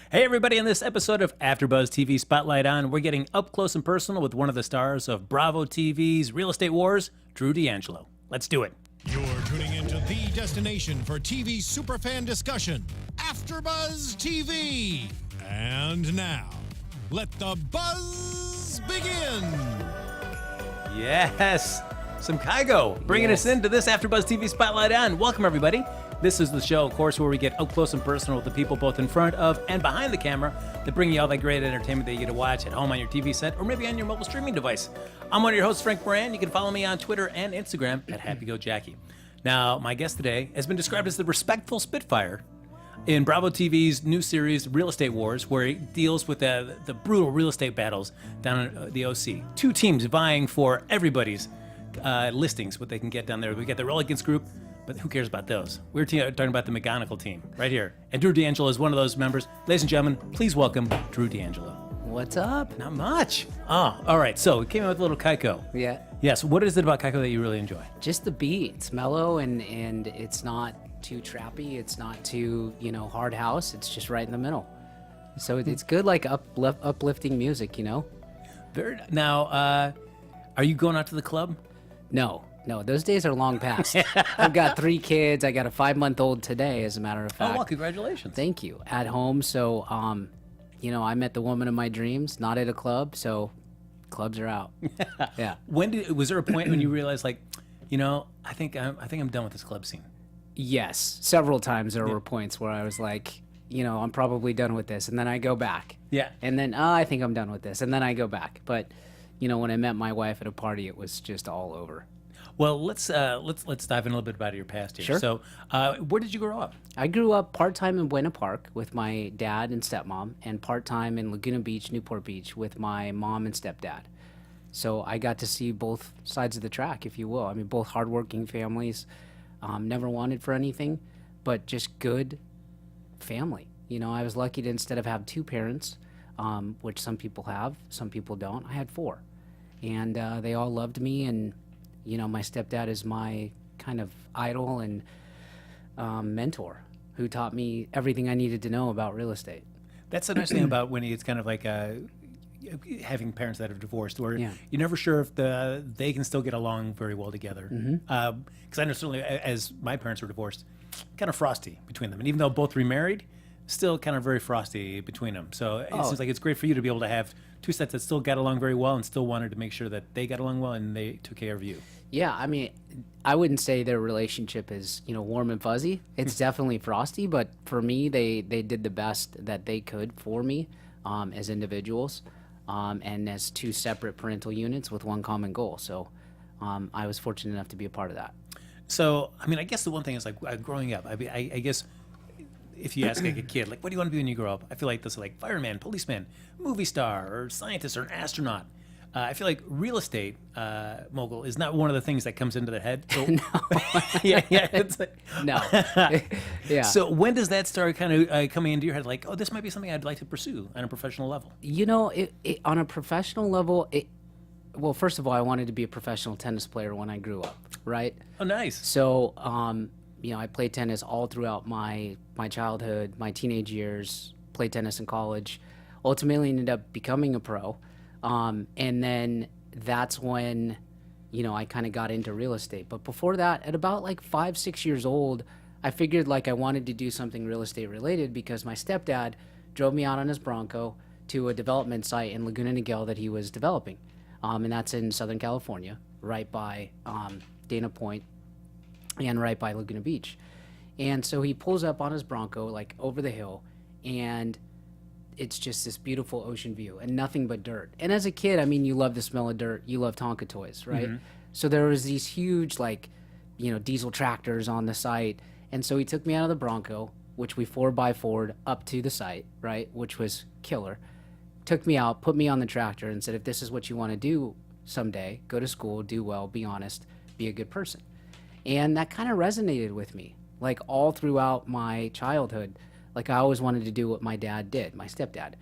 Hey everybody, in this episode of AFTERBUZZ TV Spotlight On, we're getting up close and personal with one of the stars of Bravo TV's Real Estate Wars, DAngelo. Let's do it. You're tuning into the destination for TV superfan discussion, AFTERBUZZ TV. And now, let the buzz begin. Yes, some Kygo bringing us into this AFTERBUZZ TV Spotlight On. Welcome everybody. This is the show, of course, where we get up close and personal with the people both in front of and behind the camera that bring you all that great entertainment that you get to watch at home on your TV set or maybe on your mobile streaming device. I'm one of your hosts, Frank Moran. You can follow me on Twitter and Instagram at HappyGoJackie. Now, my guest today has been described as the respectful Spitfire in Bravo TV's new series, Real Estate Wars, where he deals with the brutal real estate battles down in the OC. Two teams vying for everybody's listings, what they can get down there. We got the Relegants group, but who cares about those? We're talking about the McGonigal team right here. And DAngelo is one of those members. Ladies and gentlemen, please welcome DAngelo. What's up? Not much. Oh, all right. So we came out with a little Keiko. Yeah. Yes. What is it about Keiko that you really enjoy? Just the beat. It's mellow and it's not too trappy. It's not too, hard house. It's just right in the middle. So it's good, like uplifting music, Now, are you going out to the club? No, those days are long past. I've got 3 kids. I got a 5-month-old today, as a matter of fact. Oh, well, congratulations. Thank you. At home. So, I met the woman of my dreams, not at a club. So clubs are out. Yeah. Was there a point when you realized, like, I think I'm done with this club scene? Yes. Several times there were points where I was like, I'm probably done with this. And then I go back. Yeah. And then, I think I'm done with this. And then I go back. But, when I met my wife at a party, it was just all over. Well, let's dive in a little bit about your past here. Sure. So, where did you grow up? I grew up part-time in Buena Park with my dad and stepmom, and part-time in Laguna Beach, Newport Beach with my mom and stepdad. So I got to see both sides of the track, if you will. I mean, both hardworking families, never wanted for anything, but just good family. I was lucky to, instead of have 2 parents, which some people have, some people don't, I had 4. And they all loved me, and my stepdad is my kind of idol and mentor who taught me everything I needed to know about real estate. That's the nice thing about when it's kind of like having parents that are divorced, where you're never sure if they can still get along very well together. Because I know certainly as my parents were divorced, kind of frosty between them. And even though both remarried, still kind of very frosty between them. So it seems like it's great for you to be able to have 2 sets that still got along very well and still wanted to make sure that they got along well and they took care of you. Yeah, I mean, I wouldn't say their relationship is, warm and fuzzy. It's definitely frosty, but for me, they did the best that they could for me as individuals and as 2 separate parental units with one common goal. So I was fortunate enough to be a part of that. So, I mean, I guess the one thing is like growing up, I guess if you ask like a kid, like, what do you want to be when you grow up? I feel like this is like fireman, policeman, movie star, or scientist, or an astronaut. I feel like real estate mogul is not one of the things that comes into their head. So, No. yeah. It's like, No. Yeah. So when does that start kind of coming into your head? Like, oh, this might be something I'd like to pursue on a professional level. On a professional level, well, first of all, I wanted to be a professional tennis player when I grew up, right? Oh, nice. So, I played tennis all throughout my childhood, my teenage years, played tennis in college, ultimately ended up becoming a pro. And then that's when, I kind of got into real estate. But before that, at about like 5-6 years old, I figured like I wanted to do something real estate related because my stepdad drove me out on his Bronco to a development site in Laguna Niguel that he was developing. And that's in Southern California, right by Dana Point and right by Laguna Beach. And so he pulls up on his Bronco, like over the hill, and it's just this beautiful ocean view and nothing but dirt. And as a kid, I mean, you love the smell of dirt. You love Tonka toys, right? So there was these huge, like, diesel tractors on the site. And so he took me out of the Bronco, which we 4x4'd up to the site, right, which was killer. Took me out, put me on the tractor and said, if this is what you want to do someday, go to school, do well, be honest, be a good person. And that kind of resonated with me, like all throughout my childhood. Like I always wanted to do what my dad did, my stepdad.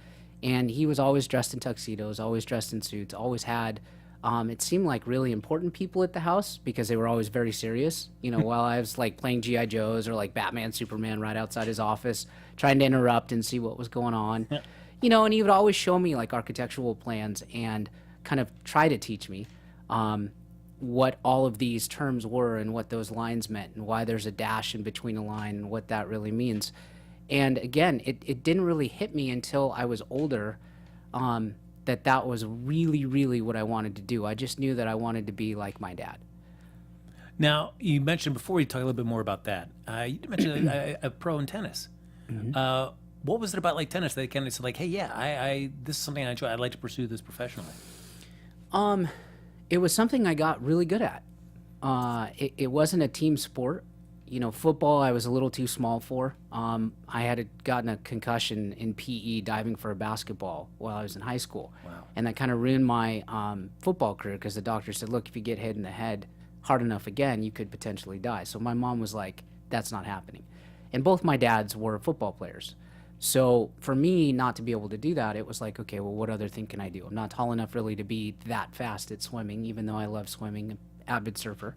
And he was always dressed in tuxedos, always dressed in suits, always had It seemed like really important people at the house because they were always very serious. You know, while I was like playing G.I. Joes or like Batman, Superman right outside his office, trying to interrupt and see what was going on. You know, and he would always show me like architectural plans and kind of try to teach me what all of these terms were and what those lines meant and why there's a dash in between a line and what that really means. And again, it didn't really hit me until I was older that was really, really what I wanted to do. I just knew that I wanted to be like my dad. Now, you mentioned before we talk a little bit more about that, you mentioned a pro in tennis. What was it about like tennis that kind of said like, hey, yeah, I this is something I enjoy. I'd like to pursue this professionally? It was something I got really good at. It wasn't a team sport. You know, football I was a little too small for. I had gotten a concussion in PE diving for a basketball while I was in high school. Wow. And that kind of ruined my football career because the doctor said, look, if you get hit in the head hard enough again, you could potentially die. So my mom was like, that's not happening. And both my dads were football players. So for me not to be able to do that, it was like, okay, well, what other thing can I do? I'm not tall enough really to be that fast at swimming, even though I love swimming, avid surfer.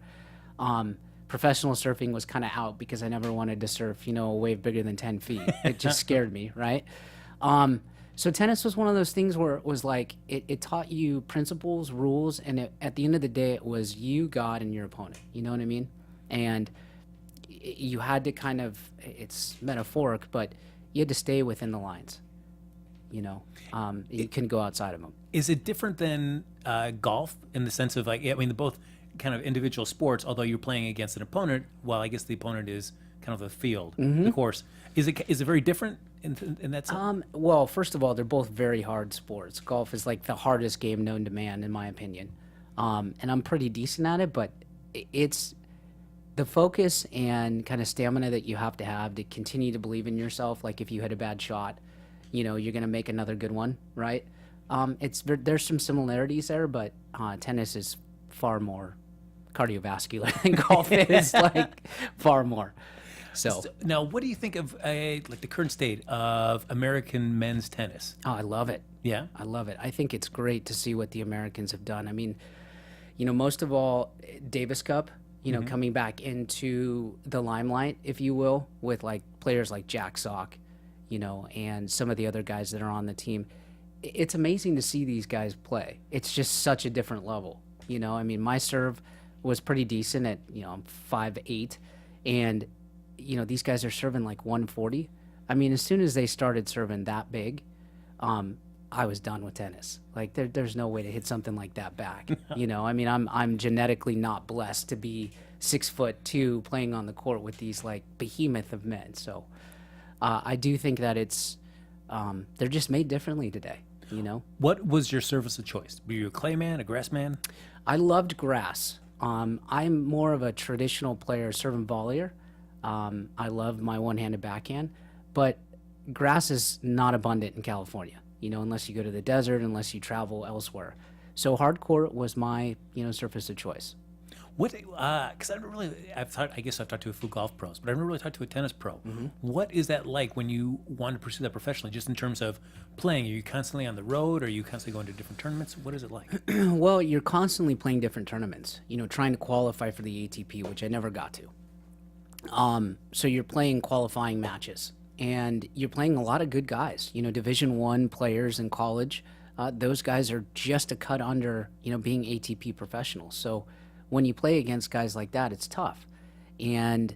Professional surfing was kind of out because I never wanted to surf, you know, a wave bigger than 10 feet. It just scared me, right? So tennis was one of those things where it was like, it taught you principles, rules, and at the end of the day, it was you, God, and your opponent. You know what I mean? And you had to kind of, it's metaphoric, but you had to stay within the lines. You know, you couldn't go outside of them. Is it different than golf in the sense of like, I mean, they're both kind of individual sports, although you're playing against an opponent. Well, I guess the opponent is kind of the field, the course. Is it very different in that sense? Well, first of all, they're both very hard sports. Golf is like the hardest game known to man, in my opinion. And I'm pretty decent at it, but it's the focus and kind of stamina that you have to continue to believe in yourself. Like if you hit a bad shot, you know, you're going to make another good one, right? There's some similarities there, but tennis is far more cardiovascular than golf is, like far more. So now, what do you think of like the current state of American men's tennis? Oh, I love it. Yeah, I love it. I think it's great to see what the Americans have done. I mean, you know, most of all, Davis Cup, you know, coming back into the limelight, if you will, with like players like Jack Sock, you know, and some of the other guys that are on the team. It's amazing to see these guys play. It's just such a different level. You know, I mean, my serve was pretty decent at, you know, I'm 5'8", and, you know, these guys are serving like 140. I mean, as soon as they started serving that big, I was done with tennis. Like, there's no way to hit something like that back. You know, I mean, I'm genetically not blessed to be 6'2" playing on the court with these like behemoth of men. So I do think that it's they're just made differently today. You know, what was your surface of choice? Were you a clay man, a grass man? I loved grass. I'm more of a traditional player, serve and volleyer. I love my one-handed backhand, but grass is not abundant in California, you know, unless you go to the desert, unless you travel elsewhere. So hard court was my, you know, surface of choice. What? Because I guess I've talked to a few golf pros, but I've never really talked to a tennis pro. What is that like when you want to pursue that professionally, just in terms of playing? Are you constantly on the road? Are you constantly going to different tournaments? What is it like? Well, you're constantly playing different tournaments, you know, trying to qualify for the ATP, which I never got to. So you're playing qualifying matches, and you're playing a lot of good guys, you know, Division I players in college. Those guys are just a cut under, you know, being ATP professionals. So when you play against guys like that, it's tough. And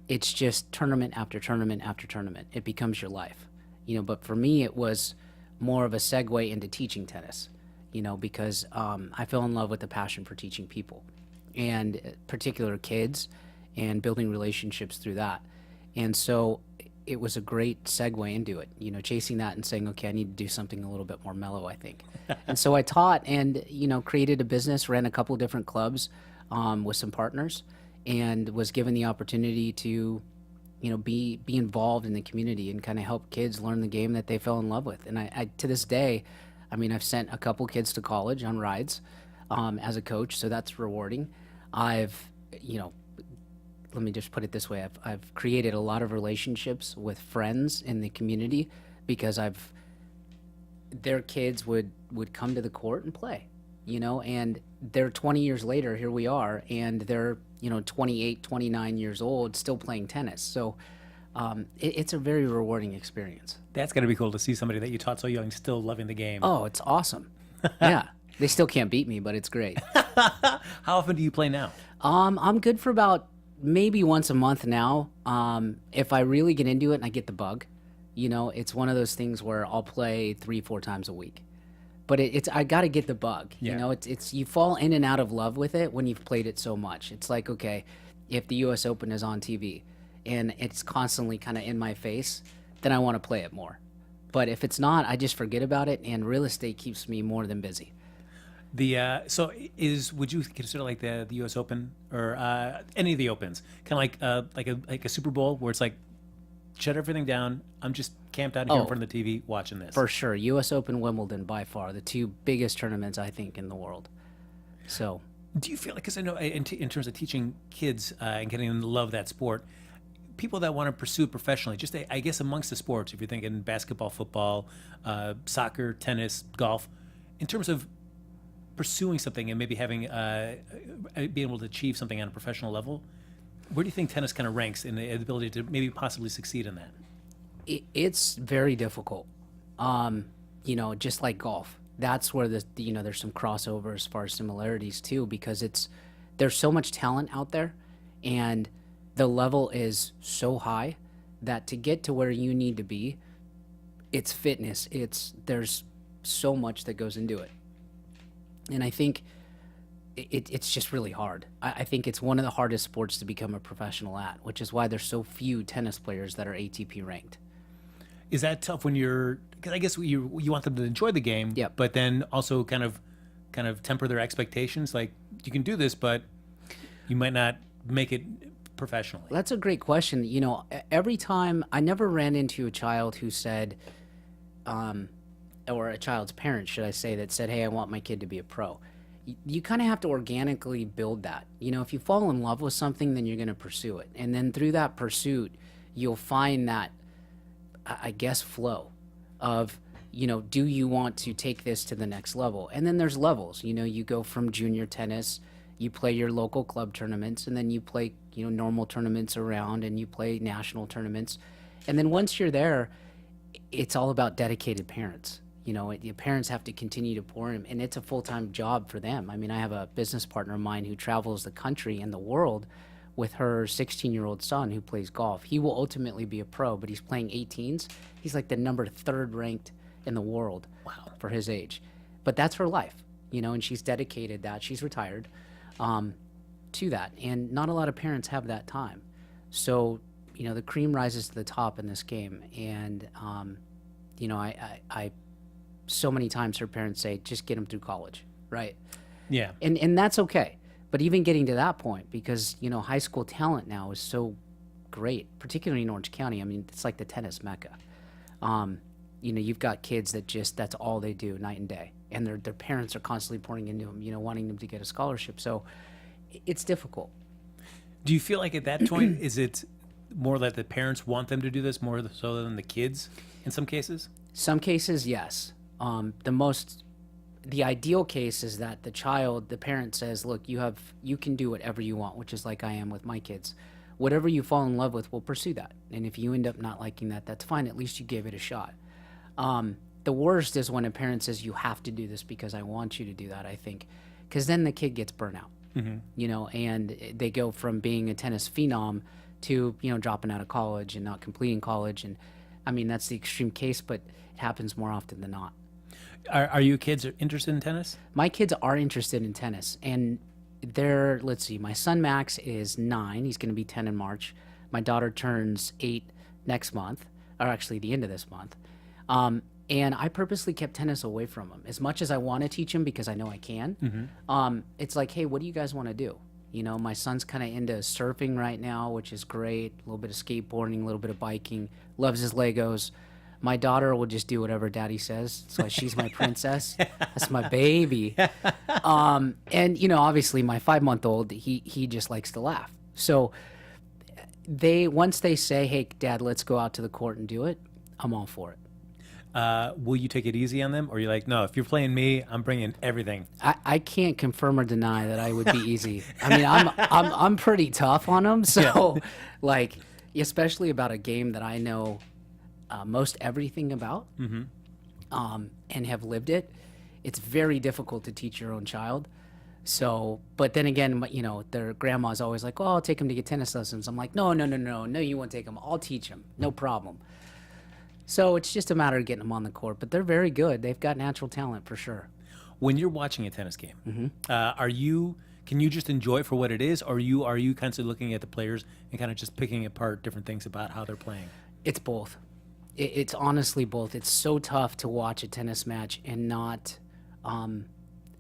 it's just tournament after tournament after tournament. It becomes your life. You know, but for me, it was more of a segue into teaching tennis, you know, because I fell in love with the passion for teaching people, and particular kids, and building relationships through that. And so it was a great segue into it, you know, chasing that and saying, okay, I need to do something a little bit more mellow, I think. And so I taught and, you know, created a business, ran a couple different clubs with some partners, and was given the opportunity to, you know, be involved in the community and kind of help kids learn the game that they fell in love with. And I to this day, I mean, I've sent a couple kids to college on rides as a coach, so that's rewarding. I've, you know, let me just put it this way. I've created a lot of relationships with friends in the community because their kids would come to the court and play, and they're 20 years later, here we are, and they're, 28, 29 years old, still playing tennis. So it's a very rewarding experience. That's got to be cool to see somebody that you taught so young still loving the game. Oh, it's awesome. Yeah. They still can't beat me, but it's great. How often do you play now? I'm good for about maybe once a month now. If I really get into it and I get the bug, it's one of those things where I'll play 3-4 times a week. But I got to get the bug. Yeah. It's you fall in and out of love with it when you've played it so much. It's like, okay, if the U.S. Open is on TV and it's constantly kind of in my face, then I want to play it more. But if it's not, I just forget about it, and real estate keeps me more than busy. Would you consider like the U.S. Open or any of the Opens kind of like a Super Bowl where it's like shut everything down, I'm just camped out here in front of the TV watching this? For sure. U.S. Open, Wimbledon, by far the two biggest tournaments I think in the world. So do you feel like, because I know in terms of teaching kids and getting them to love that sport, people that want to pursue it professionally, just I guess amongst the sports, if you're thinking basketball, football, soccer, tennis, golf, in terms of pursuing something and maybe having being able to achieve something on a professional level, where do you think tennis kind of ranks in the ability to maybe possibly succeed in that? It's very difficult. Just like golf. That's where there's some crossover as far as similarities too, because there's so much talent out there, and the level is so high that to get to where you need to be, it's fitness. There's so much that goes into it. And I think it's just really hard. I think it's one of the hardest sports to become a professional at, which is why there's so few tennis players that are ATP ranked. Is that tough when because I guess you want them to enjoy the game, Yep. but then also kind of temper their expectations? Like, you can do this, but you might not make it professionally. That's a great question. Every time I never ran into a child who said, or a child's parent, should I say, that said, hey, I want my kid to be a pro. You kind of have to organically build that. If you fall in love with something, then you're going to pursue it. And then through that pursuit, you'll find that, I guess, flow of, do you want to take this to the next level? And then there's levels. You go from junior tennis, you play your local club tournaments, and then you play, normal tournaments around, and you play national tournaments. And then once you're there, it's all about dedicated parents. Your parents have to continue to pour in, and it's a full-time job for them. I mean, I have a business partner of mine who travels the country and the world with her 16-year-old son who plays golf. He will ultimately be a pro, but he's playing 18s. He's like the number 3rd ranked in the world. Wow. For his age. But that's her life, and she's dedicated that. She's retired to that, and not a lot of parents have that time. So, the cream rises to the top in this game, and, I so many times her parents say, just get him through college, right? Yeah. And that's okay. But even getting to that point, because, high school talent now is so great, particularly in Orange County. I mean, it's like the tennis mecca. You've got kids that's all they do night and day. And their parents are constantly pouring into them, wanting them to get a scholarship. So it's difficult. Do you feel like at that point, is it more that the parents want them to do this more so than the kids in some cases? Some cases, yes. The ideal case is that the parent says, look, you can do whatever you want, which is like I am with my kids. Whatever you fall in love with, we'll pursue that. And if you end up not liking that, that's fine. At least you gave it a shot. The worst is when a parent says, you have to do this because I want you to do that, I think, because then the kid gets burnt out, and they go from being a tennis phenom to, dropping out of college and not completing college. And I mean, that's the extreme case, but it happens more often than not. Are you kids interested in tennis? My kids are interested in tennis, and let's see, my son Max is 9. He's going to be 10 in March. My daughter turns 8 next month, or actually the end of this month. And I purposely kept tennis away from him. As much as I want to teach him because I know I can, it's like, hey, what do you guys want to do? My son's kind of into surfing right now, which is great. A little bit of skateboarding, a little bit of biking, loves his Legos. My daughter will just do whatever daddy says. So she's my princess. That's my baby. And, obviously my 5-month-old, he just likes to laugh. So once they say, hey, Dad, let's go out to the court and do it, I'm all for it. will you take it easy on them, or you're like, no, if you're playing me, I'm bringing everything? I can't confirm or deny that I would be easy. I mean, I'm pretty tough on them. So, like, especially about a game that I know most everything about, and have lived it, it's very difficult to teach your own child. So, but then again, you know, their grandma's always like, "Oh, I'll take them to get tennis lessons." I'm like, "No, you won't take them. I'll teach them, no problem." So it's just a matter of getting them on the court. But they're very good. They've got natural talent for sure. When you're watching a tennis game, can you just enjoy it for what it is, or are you constantly looking at the players and kind of just picking apart different things about how they're playing? It's both. It's honestly both. It's so tough to watch a tennis match and not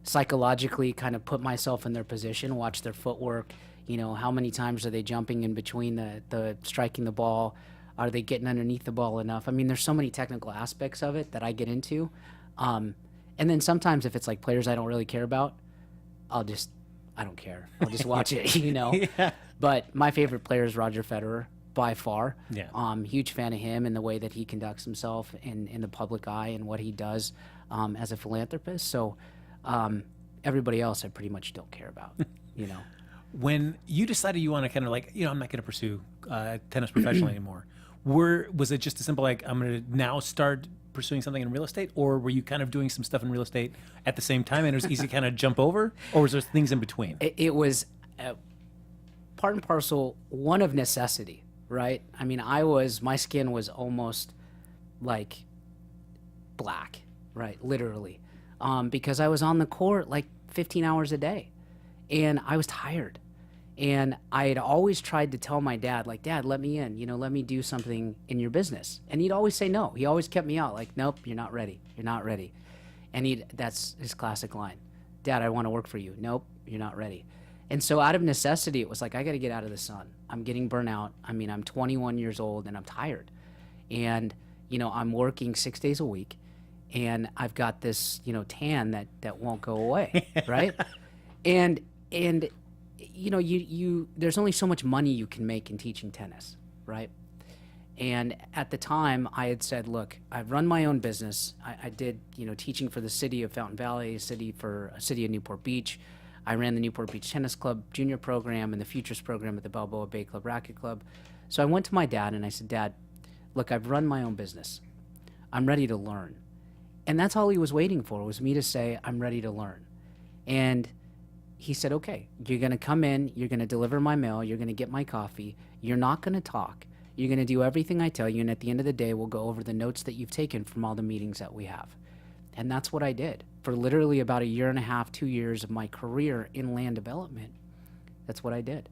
psychologically kind of put myself in their position, watch their footwork. You know, how many times are they jumping in between the striking the ball? Are they getting underneath the ball enough? I mean, there's so many technical aspects of it that I get into. And then sometimes if it's like players I don't really care about, I don't care. I'll just watch it, you know. Yeah. But my favorite player is Roger Federer, by far. Yeah. Huge fan of him and the way that he conducts himself in the public eye and what he does as a philanthropist. So everybody else I pretty much don't care about, you know. When you decided you want to kind of like, you know, I'm not going to pursue tennis professionally anymore, was it just a simple like, I'm going to now start pursuing something in real estate, or were you kind of doing some stuff in real estate at the same time and it was easy to kind of jump over, or was there things in between? It was part and parcel, one of necessity, right? I mean, my skin was almost like black, right? Literally. Because I was on the court like 15 hours a day and I was tired. And I had always tried to tell my dad, like, "Dad, let me in, you know, let me do something in your business." And he'd always say no. He always kept me out, like, "Nope, you're not ready. You're not ready." And that's his classic line. "Dad, I want to work for you." "Nope, you're not ready." And so out of necessity, it was like, I got to get out of the sun. I'm getting burnt out. I mean, I'm 21 years old and I'm tired. And, you know, I'm working 6 days a week and I've got this, you know, tan that won't go away, right? And you know, there's only so much money you can make in teaching tennis, right? And at the time, I had said, look, I've run my own business. I did, you know, teaching for the city of Fountain Valley, city of Newport Beach. I ran the Newport Beach Tennis Club junior program and the Futures program at the Balboa Bay Club Racket Club. So I went to my dad and I said, "Dad, look, I've run my own business. I'm ready to learn." And that's all he was waiting for, was me to say, "I'm ready to learn." And he said, "Okay, you're going to come in, you're going to deliver my mail, you're going to get my coffee, you're not going to talk, you're going to do everything I tell you, and at the end of the day, we'll go over the notes that you've taken from all the meetings that we have." And that's what I did for literally about a year and a half, 2 years of my career in land development. That's what I did.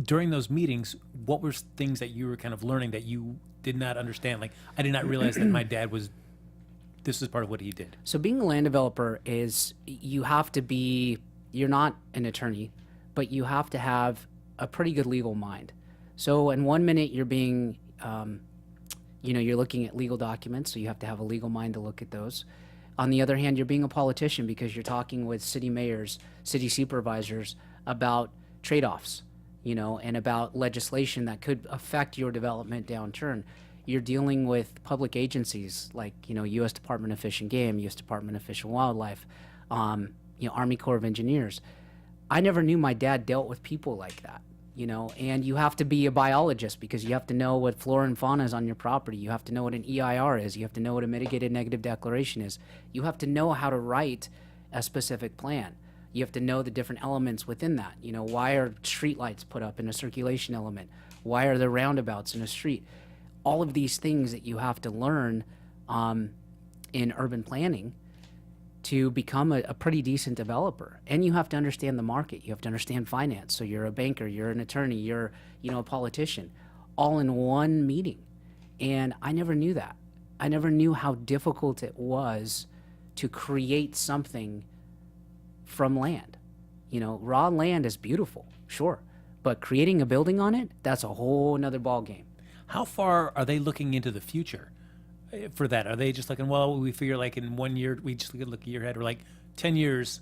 During those meetings, what were things that you were kind of learning that you did not understand? Like, I did not realize that my dad this is part of what he did. So being a land developer is, you're not an attorney, but you have to have a pretty good legal mind. So in 1 minute you're being, you're looking at legal documents, so you have to have a legal mind to look at those. On the other hand, you're being a politician because you're talking with city mayors, city supervisors about trade-offs, you know, and about legislation that could affect your development downturn. You're dealing with public agencies like, you know, U.S. Department of Fish and Game, U.S. Department of Fish and Wildlife, Army Corps of Engineers. I never knew my dad dealt with people like that, you know, and you have to be a biologist because you have to know what flora and fauna is on your property. You have to know what an EIR is. You have to know what a mitigated negative declaration is. You have to know how to write a specific plan. You have to know the different elements within that. You know, why are streetlights put up in a circulation element? Why are there roundabouts in a street? All of these things that you have to learn in urban planning to become a pretty decent developer. And you have to understand the market. You have to understand finance. So you're a banker, you're an attorney, you're, you know, a politician, all in one meeting. And I never knew that. I never knew how difficult it was to create something from land. You know, raw land is beautiful, sure. But creating a building on it, that's a whole nother ball game. How far are they looking into the future for that? Are they just looking, well, we figure like in 1 year, we just look a year ahead, or like 10 years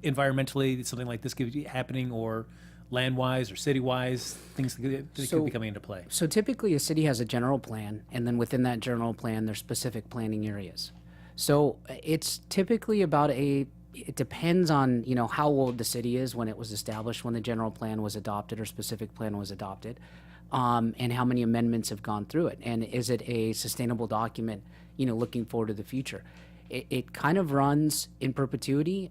environmentally, something like this could be happening, or land-wise or city-wise, things that could be coming into play? So typically a city has a general plan, and then within that general plan, there's specific planning areas. So it's typically it depends on, how old the city is when it was established, when the general plan was adopted or specific plan was adopted, and how many amendments have gone through it. And is it a sustainable document, looking forward to the future? It kind of runs in perpetuity,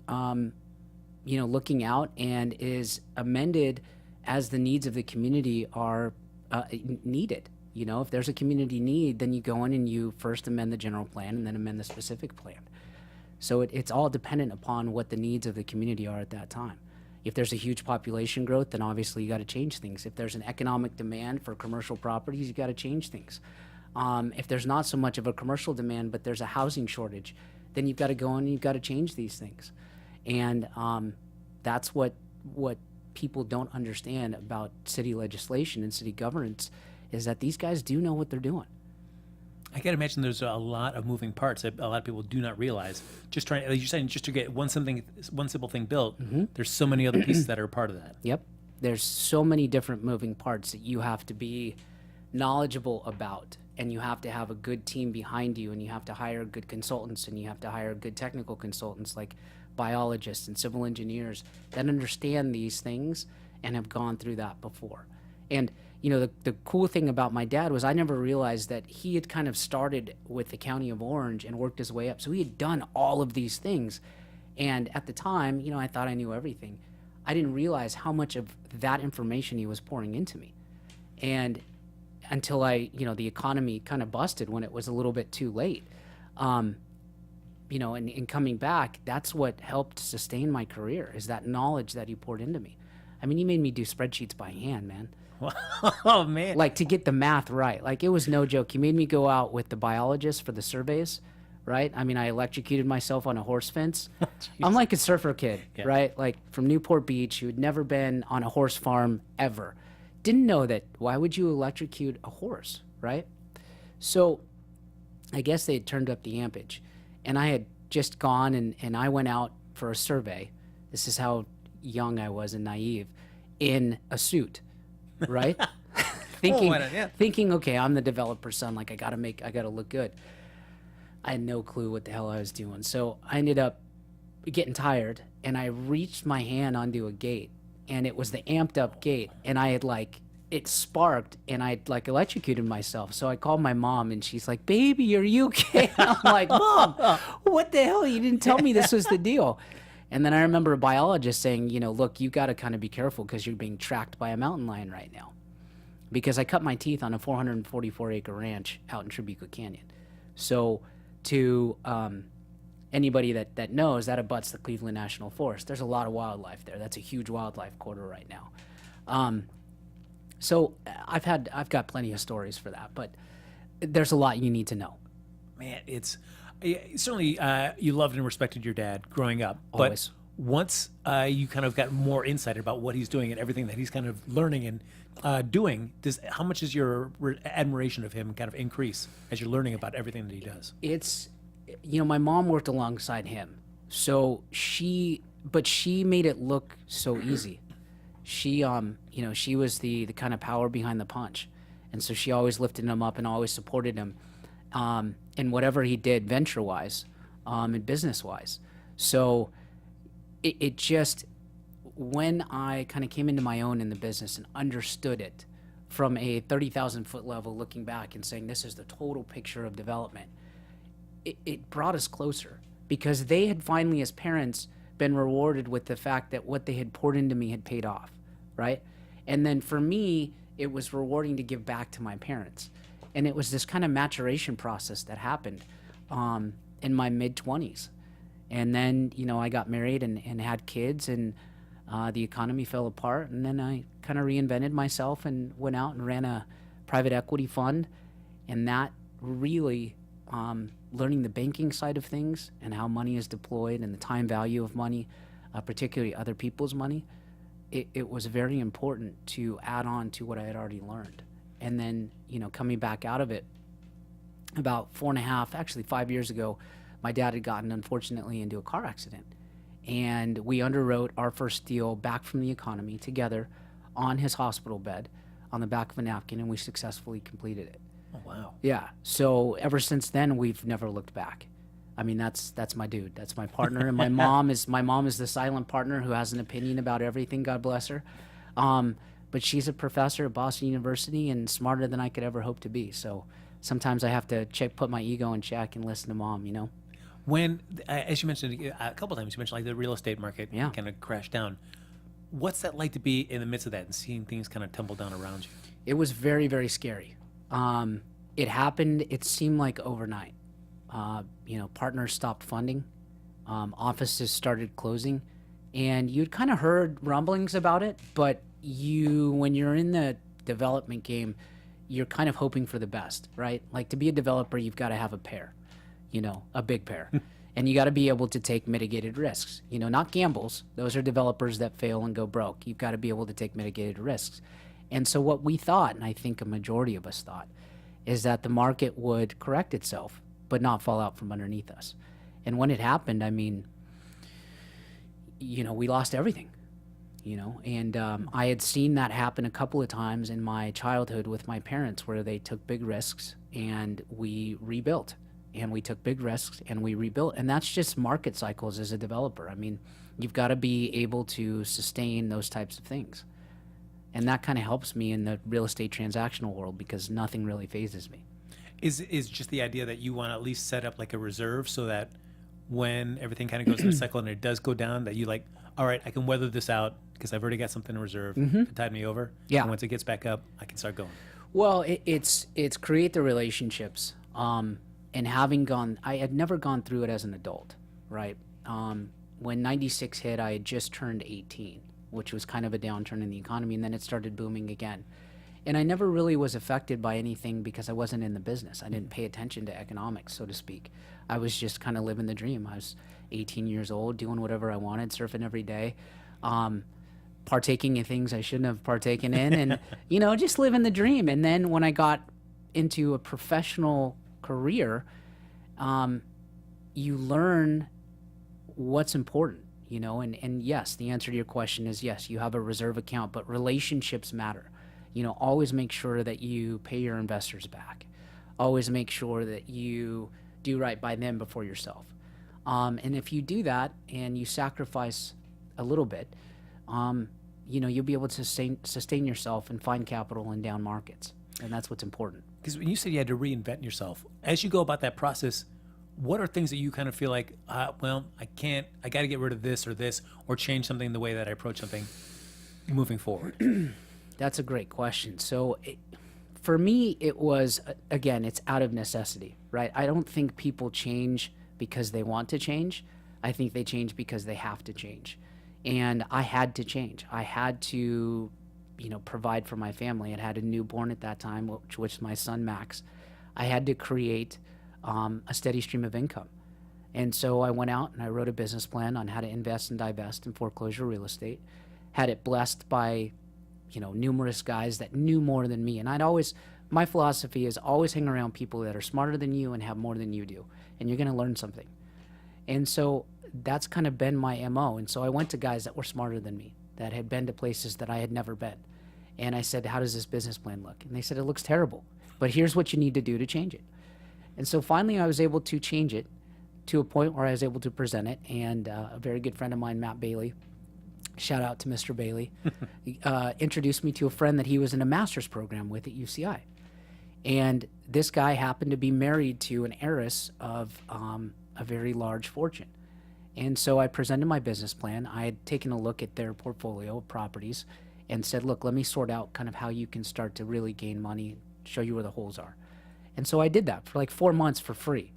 looking out, and is amended as the needs of the community are needed. If there's a community need, then you go in and you first amend the general plan and then amend the specific plan. So it's all dependent upon what the needs of the community are at that time. If there's a huge population growth, then obviously you got to change things. If there's an economic demand for commercial properties, you got to change things. If there's not so much of a commercial demand, but there's a housing shortage, then you've got to go in and you've got to change these things. And that's what people don't understand about city legislation and city governance, is that these guys do know what they're doing. I can imagine there's a lot of moving parts that a lot of people do not realize. Just trying, like you're saying, just to get one simple thing built, there's so many other pieces that are part of that. Yep. There's so many different moving parts that you have to be knowledgeable about, and you have to have a good team behind you, and you have to hire good consultants, and you have to hire good technical consultants like biologists and civil engineers that understand these things and have gone through that before. And the cool thing about my dad was I never realized that he had kind of started with the County of Orange and worked his way up. So he had done all of these things. And at the time, I thought I knew everything. I didn't realize how much of that information he was pouring into me. And until the economy kind of busted when it was a little bit too late. And coming back, that's what helped sustain my career, is that knowledge that he poured into me. I mean, he made me do spreadsheets by hand, man. Oh, man. Like, to get the math right. Like, it was no joke. He made me go out with the biologists for the surveys, right? I mean, I electrocuted myself on a horse fence. I'm like a surfer kid, right? Like, from Newport Beach, who had never been on a horse farm ever. Didn't know that. Why would you electrocute a horse, right? So I guess they had turned up the ampage. And I had just gone and I went out for a survey. This is how young I was and naive, in a suit. Right? thinking, okay, I'm the developer's son. Like, I gotta look good. I had no clue what the hell I was doing. So I ended up getting tired, and I reached my hand onto a gate, and it was the amped up gate, and I had it sparked, and I electrocuted myself. So I called my mom, and she's like, "Baby, are you okay?" I'm like, "Mom, what the hell? You didn't tell me this was the deal." And then I remember a biologist saying, look, you got to kind of be careful because you're being tracked by a mountain lion right now. Because I cut my teeth on a 444-acre ranch out in Tribuco Canyon. So to anybody that knows, that abuts the Cleveland National Forest. There's a lot of wildlife there. That's a huge wildlife corridor right now. So I've got plenty of stories for that, but there's a lot you need to know. Man, certainly you loved and respected your dad growing up. Always. But once you kind of got more insight about what he's doing and everything that he's kind of learning and doing, how much does your admiration of him kind of increase as you're learning about everything that he does? It's, my mom worked alongside him. So she made it look so easy. She, she was the kind of power behind the punch. And so she always lifted him up and always supported him. And whatever he did venture-wise, and business-wise. So it just, when I kind of came into my own in the business and understood it from a 30,000-foot level, looking back and saying, this is the total picture of development, it brought us closer, because they had finally, as parents, been rewarded with the fact that what they had poured into me had paid off, right? And then for me, it was rewarding to give back to my parents. And it was this kind of maturation process that happened in my mid-20s. And then, I got married and had kids, and the economy fell apart. And then I kind of reinvented myself and went out and ran a private equity fund. And that really, learning the banking side of things and how money is deployed and the time value of money, particularly other people's money, it was very important to add on to what I had already learned. And then, coming back out of it, about 5 years ago, my dad had gotten, unfortunately, into a car accident. And we underwrote our first deal back from the economy together on his hospital bed on the back of a napkin, and we successfully completed it. Oh, wow. Yeah. So ever since then, we've never looked back. I mean, that's my dude. That's my partner. And my mom is the silent partner who has an opinion about everything. God bless her. But she's a professor at Boston University and smarter than I could ever hope to be. So sometimes I have to put my ego in check and listen to mom, you know? When, as you mentioned a couple times, you mentioned like the real estate market Yeah. kind of crashed down. What's that like to be in the midst of that and seeing things kind of tumble down around you? It was very, very scary. It happened, it seemed like overnight. Partners stopped funding, offices started closing, and you'd kind of heard rumblings about it, but when you're in the development game, you're kind of hoping for the best, right? Like, to be a developer, you've got to have a pair, a big pair. And you got to be able to take mitigated risks, not gambles. Those are developers that fail and go broke. You've got to be able to take mitigated risks. And so what we thought, and I think a majority of us thought, is that the market would correct itself, but not fall out from underneath us. And when it happened, I mean, we lost everything, and I had seen that happen a couple of times in my childhood with my parents, where they took big risks and we rebuilt, and we took big risks and we rebuilt. And that's just market cycles as a developer. I mean, you've got to be able to sustain those types of things. And that kind of helps me in the real estate transactional world, because nothing really phases me. Is just the idea that you want to at least set up like a reserve so that when everything kind of goes in a cycle and it does go down, that you like, all right, I can weather this out because I've already got something in reserve to tide me over. Yeah. And once it gets back up, I can start going. Well, it's create the relationships. And I had never gone through it as an adult, right? When 96 hit, I had just turned 18, which was kind of a downturn in the economy, and then it started booming again. And I never really was affected by anything because I wasn't in the business. I didn't pay attention to economics, so to speak. I was just kind of living the dream. I was 18 years old, doing whatever I wanted, surfing every day, partaking in things I shouldn't have partaken in, and, just living the dream. And then when I got into a professional career, you learn what's important, and yes, the answer to your question is yes, you have a reserve account, but relationships matter. Always make sure that you pay your investors back. Always make sure that you do right by them before yourself. And if you do that and you sacrifice a little bit, you'll be able to sustain yourself and find capital in down markets. And that's what's important. Because when you said you had to reinvent yourself, as you go about that process, what are things that you kind of feel like, I got to get rid of this, or change something in the way that I approach something moving forward? That's a great question. So for me, it was, again, it's out of necessity, right? I don't think people change because they want to change. I think they change because they have to change. And I had to change. I had to, provide for my family. I had a newborn at that time, which was my son, Max. I had to create a steady stream of income. And so I went out and I wrote a business plan on how to invest and divest in foreclosure real estate, had it blessed by numerous guys that knew more than me. And my philosophy is always hang around people that are smarter than you and have more than you do. And you're going to learn something. And so that's kind of been my MO. And so I went to guys that were smarter than me, that had been to places that I had never been. And I said, how does this business plan look? And they said, it looks terrible, but here's what you need to do to change it. And so finally I was able to change it to a point where I was able to present it. And a very good friend of mine, Matt Bailey, shout out to Mr. Bailey, introduced me to a friend that he was in a master's program with at UCI. And this guy happened to be married to an heiress of a very large fortune. And so I presented my business plan. I had taken a look at their portfolio of properties and said, look, let me sort out kind of how you can start to really gain money, show you where the holes are. And so I did that for like 4 months for free.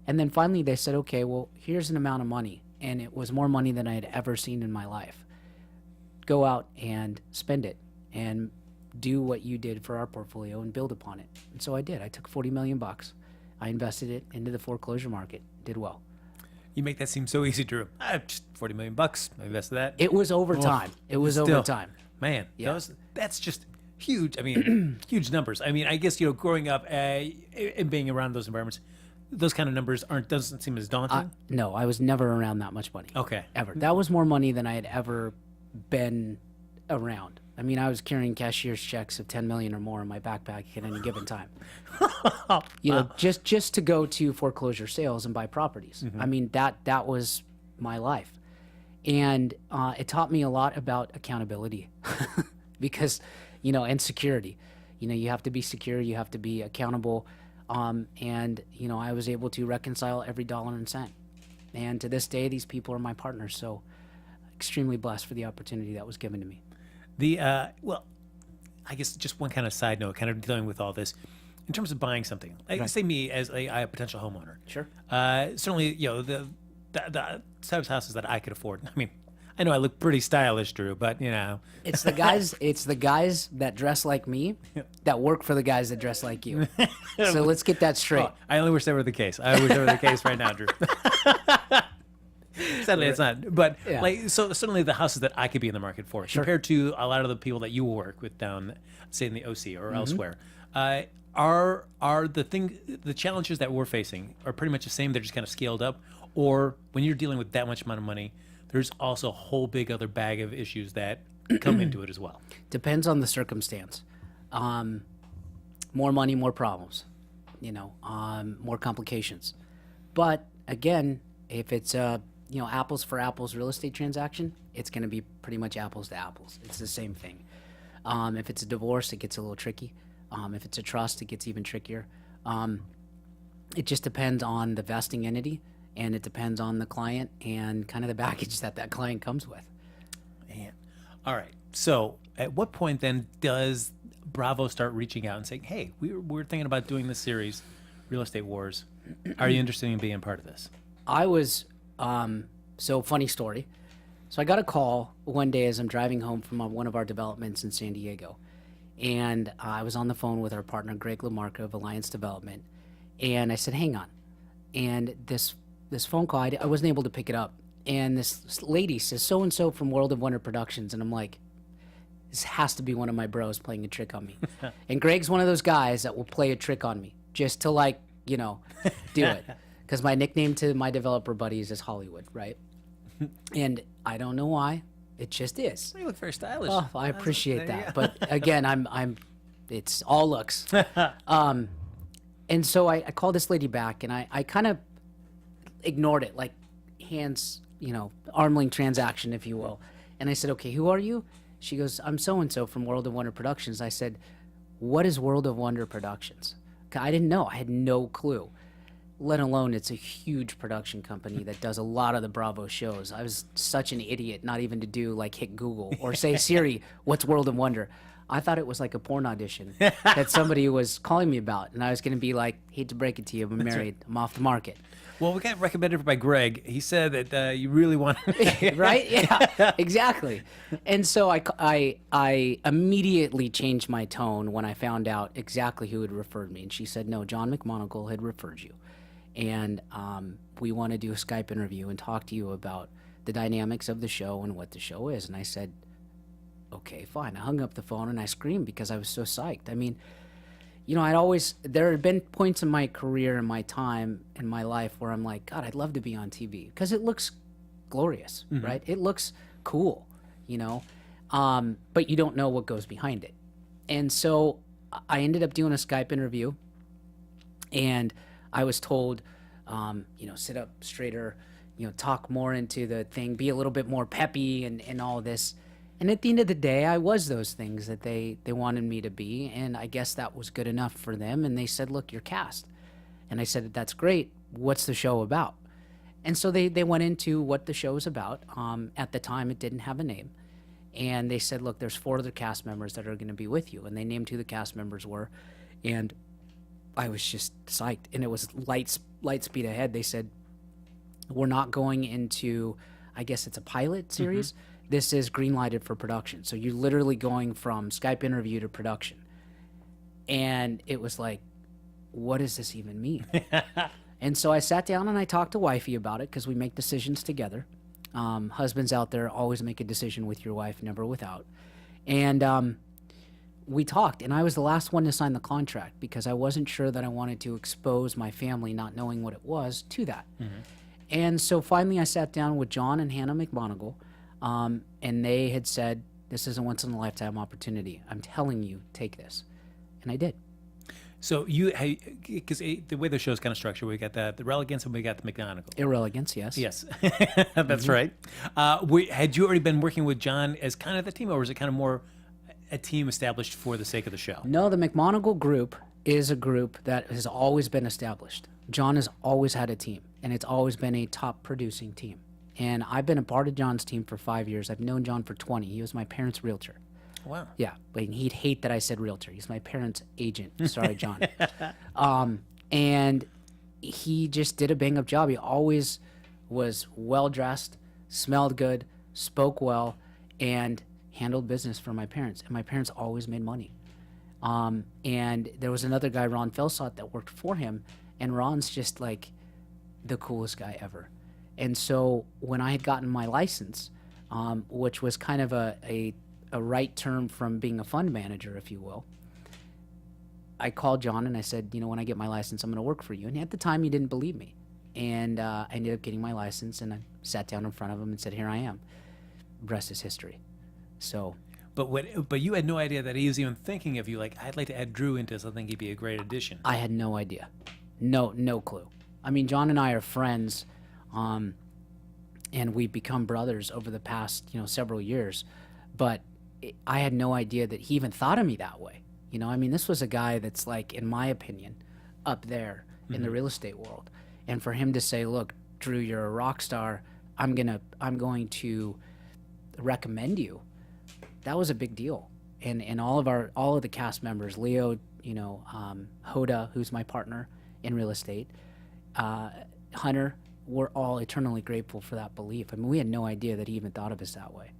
And then finally they said, okay, well, here's an amount of money. And it was more money than I had ever seen in my life. Go out and spend it and do what you did for our portfolio and build upon it. And so I did. I took $40 million. I invested it into the foreclosure market, did well. You make that seem so easy, Drew. Just $40 million. I invested that. It was over time. It was over time. Man, Yeah. that's just huge. I mean, huge numbers. I mean, I guess, growing up and being around those environments, those kind of numbers doesn't seem as daunting. No, I was never around that much money. Okay. Ever. That was more money than I had ever been around. I mean, I was carrying cashier's checks of 10 million or more in my backpack at any given time. You know, just to go to foreclosure sales and buy properties. I mean, that was my life. And it taught me a lot about accountability because, you know, and security. You know, you have to be secure, you have to be accountable. And, you know, I was able to reconcile every dollar and cent. And to this day, these people are my partners. So extremely blessed for the opportunity that was given to me. Well, I guess just one kind of side note, kind of dealing with all this, in terms of buying something. Like, say me as a potential homeowner. Sure. Certainly, you know, the type of houses that I could afford. I mean, I know I look pretty stylish, Drew, but you know, It's the guys that dress like me that work for the guys that dress like you. So let's get that straight. oh, I only wish that were the case. I wish that were the case right now, Drew. Sadly, it's not. But Yeah. like, so certainly the houses that I could be in the market for, compared to a lot of the people that you work with down, say, in the OC or elsewhere, are the challenges that we're facing are pretty much the same. They're just kind of scaled up. Or when you're dealing with that much amount of money, there's also a whole big other bag of issues that come into it as well. Depends on the circumstance. More money, more problems. You know, more complications. But again, if it's you know, apples for apples real estate transaction, it's going to be pretty much apples to apples. It's the same thing. If it's a divorce, it gets a little tricky. If it's a trust, it gets even trickier. It just depends on the vesting entity, and it depends on the client and kind of the baggage that client comes with. Man. All right. So at what point then does Bravo start reaching out and saying, hey, we're thinking about doing this series, Real Estate Wars. Are you interested in being part of this? I was, so funny story. So I got a call one day as I'm driving home from one of our developments in San Diego. And I was on the phone with our partner, Greg LaMarca of Alliance Development. And I said, hang on. And this phone call, I wasn't able to pick it up. And this lady says, so-and-so from World of Wonder Productions. And I'm like, this has to be one of my bros playing a trick on me. And Greg's one of those guys that will play a trick on me just to, like, you know, do it. Because my nickname to my developer buddies is Hollywood, right? And I don't know why. It just is. You look very stylish. Oh, I appreciate that. But again, it's all looks. And so I called this lady back, and I kind of ignored it, like hands, you know, arm length transaction, if you will. And I said, okay, who are you? She goes, I'm so-and-so from World of Wonder Productions. I said, what is World of Wonder Productions? I didn't know. I had no clue. Let alone it's a huge production company that does a lot of the Bravo shows. I was such an idiot not even to do, like, hit Google or say, Siri, what's World of Wonder? I thought it was like a porn audition that somebody was calling me about. And I was going to be like, hate to break it to you, I'm married. I'm off the market. Well, we got recommended by Greg. He said that you really want right? Yeah, exactly. And so I immediately changed my tone when I found out exactly who had referred me. And she said, no, John McMonagle had referred you. And we want to do a Skype interview and talk to you about the dynamics of the show and what the show is. And I said, okay, fine. I hung up the phone and I screamed because I was so psyched. I mean, you know, there had been points in my career and my time in my life where I'm like, God, I'd love to be on TV because it looks glorious, right? It looks cool, you know, but you don't know what goes behind it. And so I ended up doing a Skype interview, and I was told, you know, sit up straighter, you know, talk more into the thing, be a little bit more peppy and all this. And at the end of the day, I was those things that they wanted me to be, and I guess that was good enough for them. And they said, look, you're cast. And I said, that's great. What's the show about? And so they went into what the show is about. At the time, it didn't have a name. And they said, look, there's 4 other cast members that are going to be with you. And they named who the cast members were. And I was just psyched. And it was light speed ahead. They said, we're not going into, I guess it's a pilot series. This is green-lighted for production. So you're literally going from Skype interview to production. And it was like, what does this even mean? And so I sat down and I talked to wifey about it because we make decisions together. Husbands out there, always make a decision with your wife, never without. And we talked, and I was the last one to sign the contract because I wasn't sure that I wanted to expose my family, not knowing what it was, to that. And so finally I sat down with John and Hannah McMonagle, and they had said, This is a once in a lifetime opportunity. I'm telling you, take this. And I did. So because the way the show's kind of structured, we got the Relegance and we got the McGonagall. Irrelegance, yes. Yes, that's right. Had you already been working with John as kind of the team, or was it kind of more a team established for the sake of the show? No, the McMonagle group is a group that has always been established. John has always had a team, and it's always been a top producing team. And I've been a part of John's team for 5 years. I've known John for 20. He was my parents' realtor. Wow. Yeah, but he'd hate that I said realtor. He's my parents' agent. Sorry, John. And he just did a bang-up job. He always was well-dressed, smelled good, spoke well, and handled business for my parents. And my parents always made money. And there was another guy, Ron Felsot, that worked for him, and Ron's just like the coolest guy ever. And so when I had gotten my license, which was kind of a right term from being a fund manager, if you will, I called John and I said, when I get my license, I'm going to work for you. And at the time, he didn't believe me. And I ended up getting my license, and I sat down in front of him and said, here I am. Rest is history. So... But you had no idea that he was even thinking of you. Like, I'd like to add Drew into this. I think he'd be a great addition. I had no idea. No clue. I mean, John and I are friends, and we've become brothers over the past, several years. But I had no idea that he even thought of me that way. I mean, this was a guy that's like, in my opinion, up there in the real estate world. And for him to say, look, Drew, you're a rock star. I'm going to recommend you. That was a big deal. And all of the cast members, Leo, Hoda, who's my partner in real estate, Hunter, we're all eternally grateful for that belief. I mean, we had no idea that he even thought of us that way.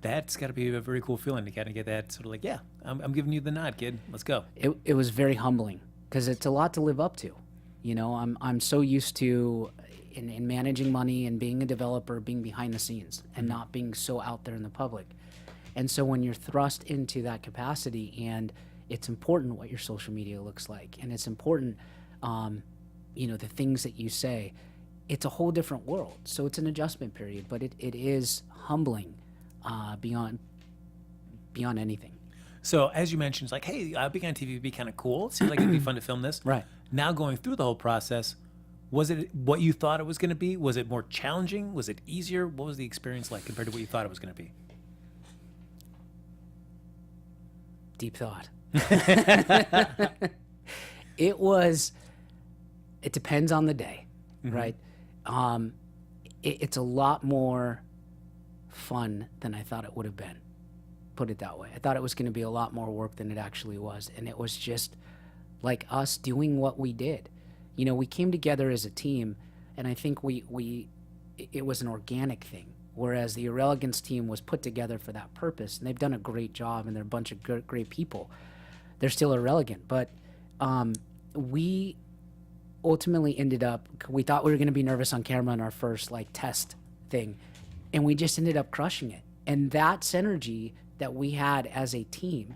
That's got to be a very cool feeling to kind of get that sort of like, yeah, I'm giving you the nod, kid. Let's go. It was very humbling because it's a lot to live up to. I'm so used to in managing money and being a developer, being behind the scenes and not being so out there in the public. And so when you're thrust into that capacity, and it's important what your social media looks like, and it's important, the things that you say, it's a whole different world. So it's an adjustment period, but it is humbling beyond anything. So as you mentioned, it's like, hey, being on TV would be kind of cool. It seems like it'd be fun to film this. Right. Now going through the whole process, was it what you thought it was going to be? Was it more challenging? Was it easier? What was the experience like compared to what you thought it was going to be? Deep thought. It depends on the day, right? It's a lot more fun than I thought it would have been, put it that way. I thought it was going to be a lot more work than it actually was. And it was just like us doing what we did. We came together as a team, and I think it was an organic thing. Whereas the Irrelegance team was put together for that purpose, and they've done a great job, and they're a bunch of great people. They're still irrelevant, but we ultimately ended up, we thought we were going to be nervous on camera in our first test thing, and we just ended up crushing it. And that synergy that we had as a team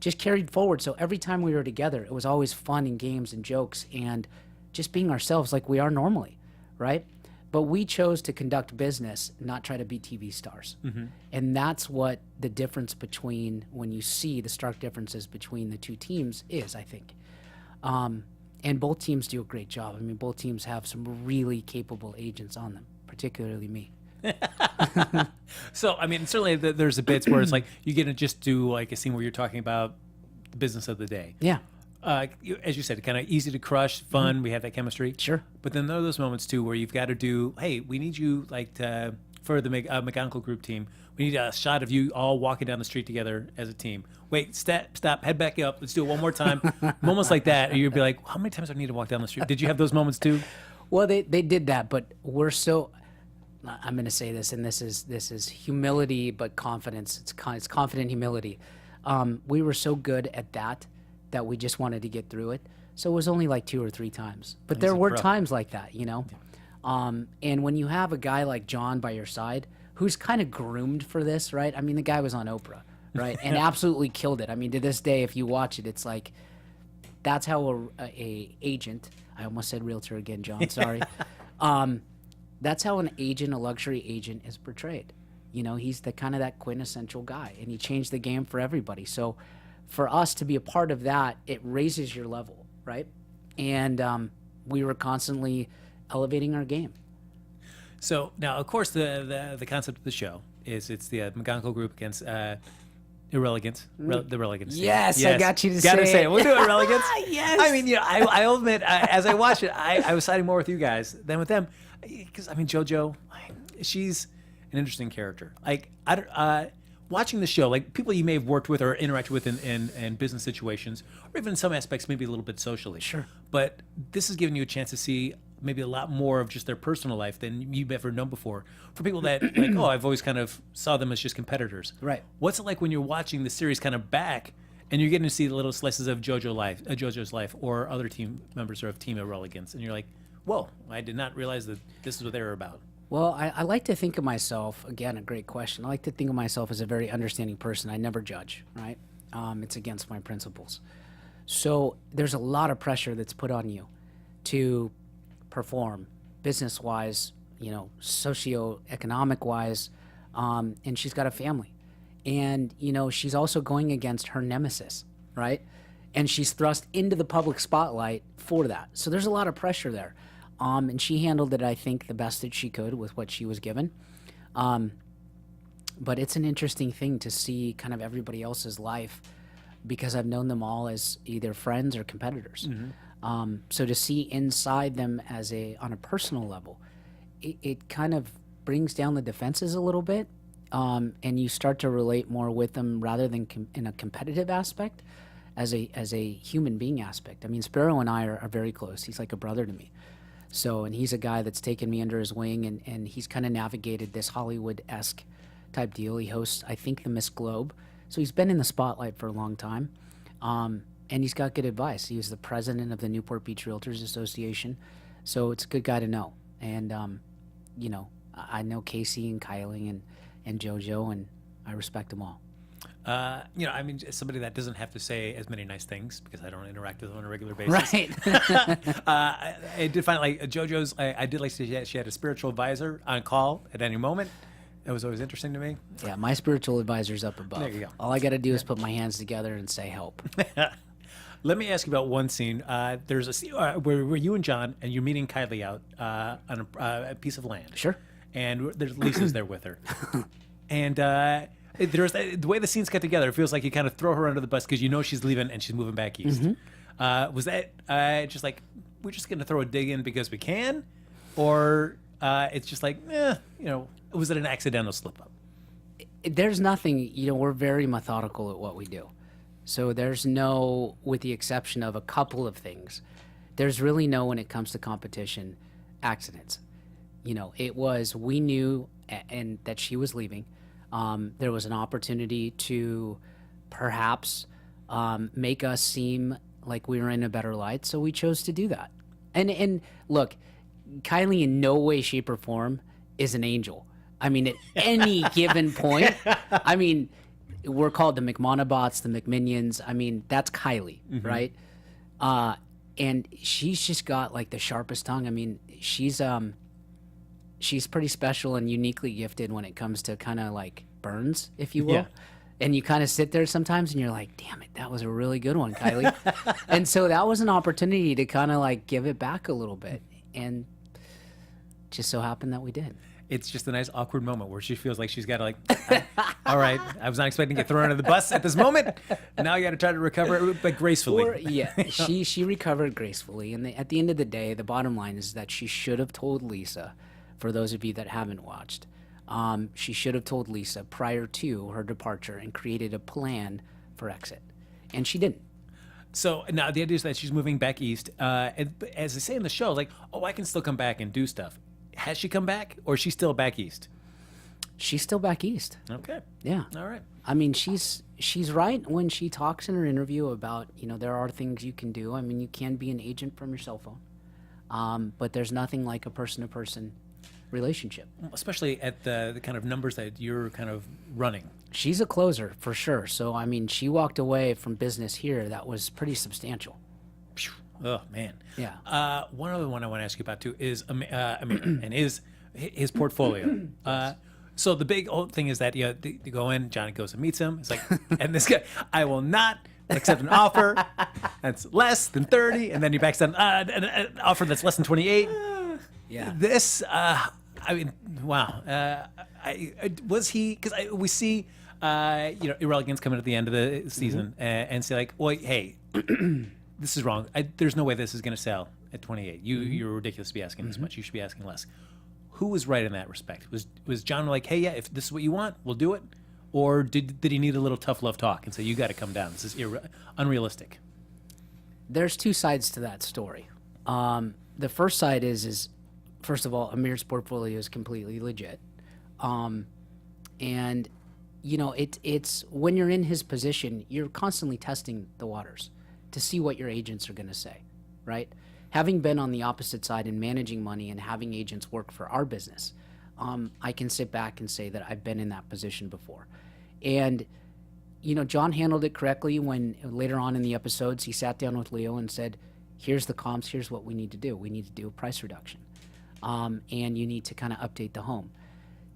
just carried forward. So every time we were together, it was always fun and games and jokes and just being ourselves like we are normally, right? But we chose to conduct business, not try to be TV stars. And that's what the difference between, when you see the stark differences between the two teams is, I think. And both teams do a great job. I mean, both teams have some really capable agents on them, particularly me. So, I mean, certainly there's the bits where it's like you get to just do like a scene where you're talking about the business of the day. Yeah. As you said, kind of easy to crush, fun. We have that chemistry. Sure. But then there are those moments too where you've got to do, hey, we need you for the McGonagall group team. We need a shot of you all walking down the street together as a team. Wait, stop, head back up. Let's do it one more time. Moments like that, and you'd be like, how many times do I need to walk down the street? Did you have those moments too? Well, they did that, but we're so. I'm going to say this, and this is humility, but confidence. It's confident humility. We were so good at that we just wanted to get through it. So it was only like 2 or 3 times. But there were times like that, Yeah. And when you have a guy like John by your side, who's kind of groomed for this, right? I mean, the guy was on Oprah, right? And absolutely killed it. I mean, to this day, if you watch it, it's like, that's how a agent, I almost said realtor again, John, sorry. That's how an agent, a luxury agent, is portrayed. You know, he's the kind of that quintessential guy, and he changed the game for everybody. So for us to be a part of that, it raises your level, right? And we were constantly elevating our game. So now, of course, the concept of the show is it's the McGonagall group against Irrelegance. The Relegants. Yes, I got you to Gotta say say it. it. We'll do Irrelegance. Yes. I mean, I'll admit, as I watched it, I was siding more with you guys than with them. Because, I mean, JoJo, she's an interesting character. Like, watching the show, like people you may have worked with or interacted with in business situations, or even in some aspects, maybe a little bit socially. Sure. But this has given you a chance to see maybe a lot more of just their personal life than you've ever known before. For people that, like, oh, I've always kind of saw them as just competitors. Right. What's it like when you're watching the series kind of back and you're getting to see the little slices of Jojos Life or other team members of Team Irrelegance, and you're like, whoa, I did not realize that this is what they were about. Well, I like to think of myself, again, a great question. I like to think of myself as a very understanding person. I never judge, right? It's against my principles. So there's a lot of pressure that's put on you to perform business-wise, you know, socioeconomic-wise, and she's got a family. And, you know, she's also going against her nemesis, right? And she's thrust into the public spotlight for that. So there's a lot of pressure there. And she handled it, I think, the best that she could with what she was given. But it's an interesting thing to see kind of everybody else's life, because I've known them all as either friends or competitors. So to see inside them as on a personal level, it kind of brings down the defenses a little bit, and you start to relate more with them rather than in a competitive aspect, as a human being aspect. I mean, Sparrow and I are very close. He's like a brother to me. So, and he's a guy that's taken me under his wing, and he's kind of navigated this Hollywood-esque type deal. He hosts, I think, the Miss Globe. So he's been in the spotlight for a long time. And he's got good advice. He was the president of the Newport Beach Realtors Association. So it's a good guy to know. And, you know, I know Casey and Kylie and JoJo, and I respect them all. You know, I mean, as somebody that doesn't have to say as many nice things because I don't interact with them on a regular basis. Right. I did find, like, JoJo's, I did like to see she had a spiritual advisor on call at any moment. That was always interesting to me. Yeah, my spiritual advisor's up above. There you go. All I got to do is put my hands together and say help. Let me ask you about one scene. There's a scene where you and John, and you're meeting Kylie out on a piece of land. Sure. And there's Lisa's there with her. And there's the way the scenes cut together, it feels like you kind of throw her under the bus because you know she's leaving and she's moving back east. Was that just like, we're just going to throw a dig in because we can? Or it's just like, you know, was it an accidental slip up? There's nothing, you know, we're very methodical at what we do. So there's no, with the exception of a couple of things, there's really no, when it comes to competition, accidents. You know, it was, we knew and that she was leaving. There was an opportunity to perhaps make us seem like we were in a better light, so we chose to do that. And look, Kylie in no way, shape, or form is an angel. I mean, at any given point, I mean, we're called the McMonabots, the McMinions. I mean, that's Kylie, right? And she's just got like the sharpest tongue. I mean, she's pretty special and uniquely gifted when it comes to kind of like burns, if you will. Yeah. And you kind of sit there sometimes and you're like, damn it, that was a really good one, Kylie. And so that was an opportunity to kind of like give it back a little bit. And just so happened that we did. It's just a nice awkward moment where she feels like she's got to like, all right, I was not expecting to get thrown under the bus at this moment. Now I got to try to recover it, but gracefully. Or, yeah, she recovered gracefully. And at the end of the day, the bottom line is that she should have told Lisa, for those of you that haven't watched, she should have told Lisa prior to her departure and created a plan for exit. And she didn't. So now the idea is that she's moving back east. And as they say in the show, like, oh, I can still come back and do stuff. Has she come back, or is she still back east? She's still back east. Okay. Yeah. All right. I mean, she's right when she talks in her interview about, you know, there are things you can do. I mean, you can be an agent from your cell phone, but there's nothing like a person-to-person relationship. Especially at the kind of numbers that you're kind of running. She's a closer for sure. So, I mean, she walked away from business here that was pretty substantial. Oh, man. Yeah. One other one I want to ask you about, too, is Amir and his portfolio. So the big old thing is that you go in, Johnny goes and meets him. It's like, and this guy, I will not accept an offer that's less than 30, and then you back down an offer that's less than 28. Yeah. This, I mean, wow. Was he? Because we see, irrelevance coming at the end of the season and say like, well, hey, this is wrong. There's no way this is going to sell at 28. You're ridiculous to be asking this much. You should be asking less. Who was right in that respect? Was John like, hey, yeah, if this is what you want, we'll do it? Or did he need a little tough love talk and say, you got to come down? This is unrealistic. There's two sides to that story. The first side is first of all, Amir's portfolio is completely legit. And, it's when you're in his position, you're constantly testing the waters to see what your agents are going to say, right? Having been on the opposite side and managing money and having agents work for our business, I can sit back and say that I've been in that position before. And, John handled it correctly when later on in the episodes, he sat down with Leo and said, here's the comps, here's what we need to do. We need to do a price reduction. And you need to kind of update the home.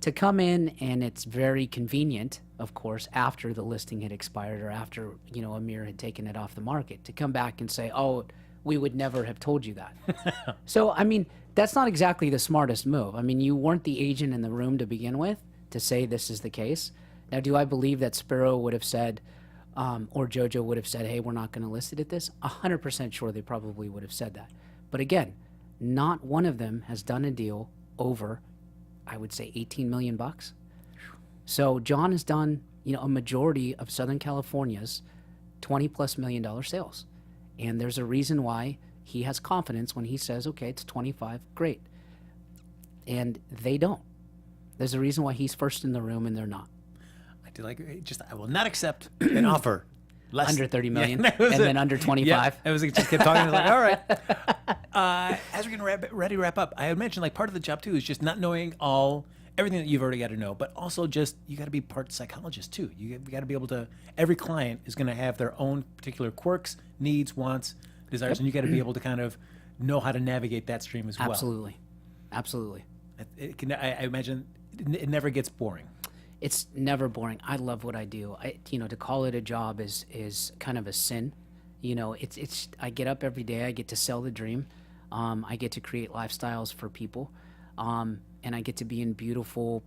To come in, and it's very convenient, of course, after the listing had expired or after, Amir had taken it off the market, to come back and say, oh, we would never have told you that. So, I mean, that's not exactly the smartest move. I mean, you weren't the agent in the room to begin with to say this is the case. Now, do I believe that Spiro would have said, or Jojo would have said, hey, we're not going to list it at this? 100% sure they probably would have said that. But again, not one of them has done a deal over, I would say, $18 million. So John has done, a majority of Southern California's $20+ million sales. And there's a reason why he has confidence when he says, okay, it's 25, great. And they don't. There's a reason why he's first in the room and they're not. I do like, I will not accept an offer less under 30 million and then under 25. Yeah, I was just kept talking. I was like, all right. As we're going to wrap up, I had mentioned like part of the job too is just not knowing everything that you've already got to know, but also just you got to be part psychologist too. You got to be able to. Every client is going to have their own particular quirks, needs, wants, desires, and you got to be able to kind of know how to navigate that stream as well. Absolutely. I imagine it never gets boring. It's never boring. I love what I do. To call it a job is kind of a sin. It's I get up every day. I get to sell the dream. I get to create lifestyles for people. And I get to be in beautiful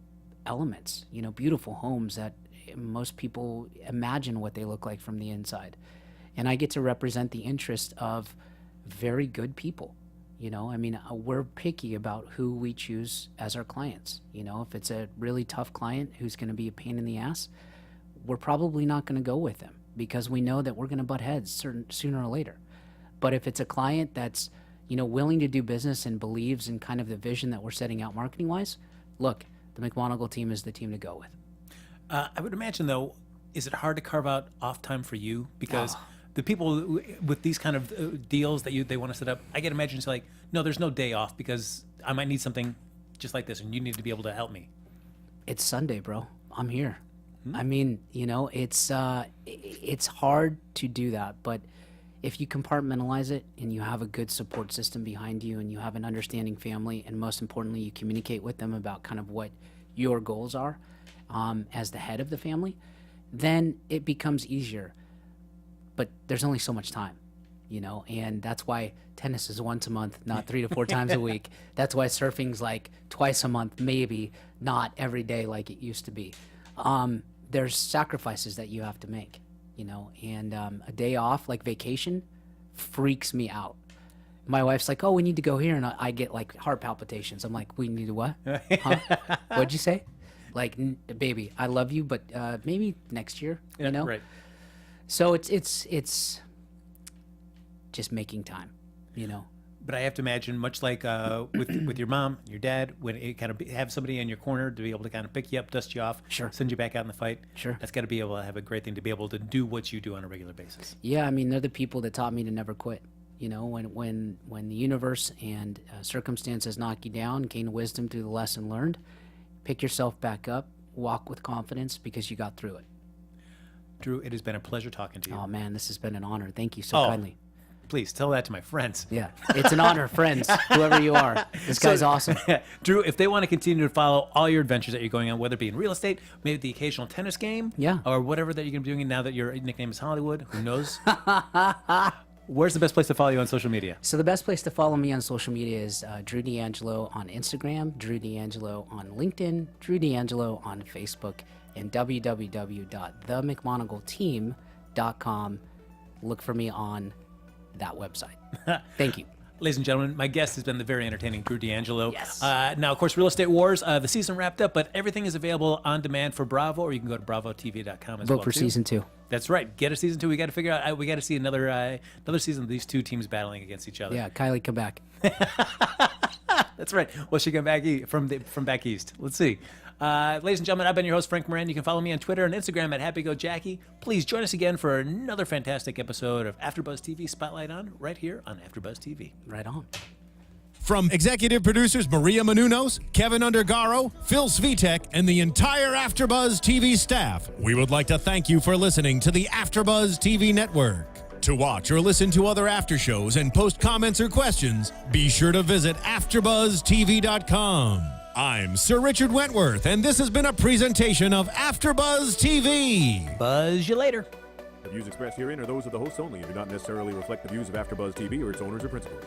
elements, beautiful homes that most people imagine what they look like from the inside. And I get to represent the interest of very good people. We're picky about who we choose as our clients. If it's a really tough client who's going to be a pain in the ass, we're probably not going to go with them because we know that we're going to butt heads sooner or later. But if it's a client that's willing to do business and believes in kind of the vision that we're setting out marketing-wise, look, the McMonagle team is the team to go with. I would imagine, though, is it hard to carve out off time for you? Because the people with these kind of deals that they want to set up, I can imagine it's like, no, there's no day off because I might need something just like this, and you need to be able to help me. It's Sunday, bro. I'm here. I mean, it's hard to do that, but if you compartmentalize it and you have a good support system behind you and you have an understanding family and most importantly you communicate with them about kind of what your goals are as the head of the family, then it becomes easier. But there's only so much time, and that's why tennis is once a month, not 3 to 4 times a week. That's why surfing's like twice a month, maybe, not every day like it used to be. There's sacrifices that you have to make. And a day off, like vacation, freaks me out. My wife's like, oh, we need to go here. And I get like heart palpitations. I'm like, we need to what? Huh? What'd you say? Like, baby, I love you, but maybe next year, Right. So it's just making time, But I have to imagine, much like with your mom, your dad, when it kind of have somebody in your corner to be able to kind of pick you up, dust you off, Sure. send you back out in the fight. Sure. That's got to be able to have a great thing to be able to do what you do on a regular basis. Yeah, I mean, they're the people that taught me to never quit. When the universe and circumstances knock you down, gain wisdom through the lesson learned, pick yourself back up, walk with confidence because you got through it. Drew, it has been a pleasure talking to you. Oh, man, this has been an honor. Thank you so kindly. Please tell that to my friends. Yeah, it's an honor, friends, whoever you are. This guy's awesome. Drew, if they want to continue to follow all your adventures that you're going on, whether it be in real estate, maybe the occasional tennis game, Yeah. or whatever that you're going to be doing now that your nickname is Hollywood, who knows? Where's the best place to follow you on social media? So the best place to follow me on social media is Drew DAngelo on Instagram, Drew DAngelo on LinkedIn, Drew DAngelo on Facebook, and www.themcmonagalteam.com. Look for me on that website. Thank you. Ladies and gentlemen, my guest has been the very entertaining Drew DAngelo. Yes. Now, of course, Real Estate Wars, the season wrapped up, but everything is available on demand for Bravo, or you can go to bravotv.com as well. Vote for season 2. That's right. Get a season 2. We got to figure out. We got to see another season of these two teams battling against each other. Yeah, Kylie, come back. That's right. Well, she come back from back east. Let's see. Ladies and gentlemen, I've been your host, Frank Moran. You can follow me on Twitter and Instagram at HappyGoJackie. Please join us again for another fantastic episode of AfterBuzz TV Spotlight On, right here on AfterBuzz TV. Right on. From executive producers Maria Menounos, Kevin Undergaro, Phil Svitek, and the entire AfterBuzz TV staff, we would like to thank you for listening to the AfterBuzz TV network. To watch or listen to other after shows and post comments or questions, be sure to visit AfterBuzzTV.com. I'm Sir Richard Wentworth, and this has been a presentation of AfterBuzz TV. Buzz you later. The views expressed herein are those of the hosts only and do not necessarily reflect the views of AfterBuzz TV or its owners or principals.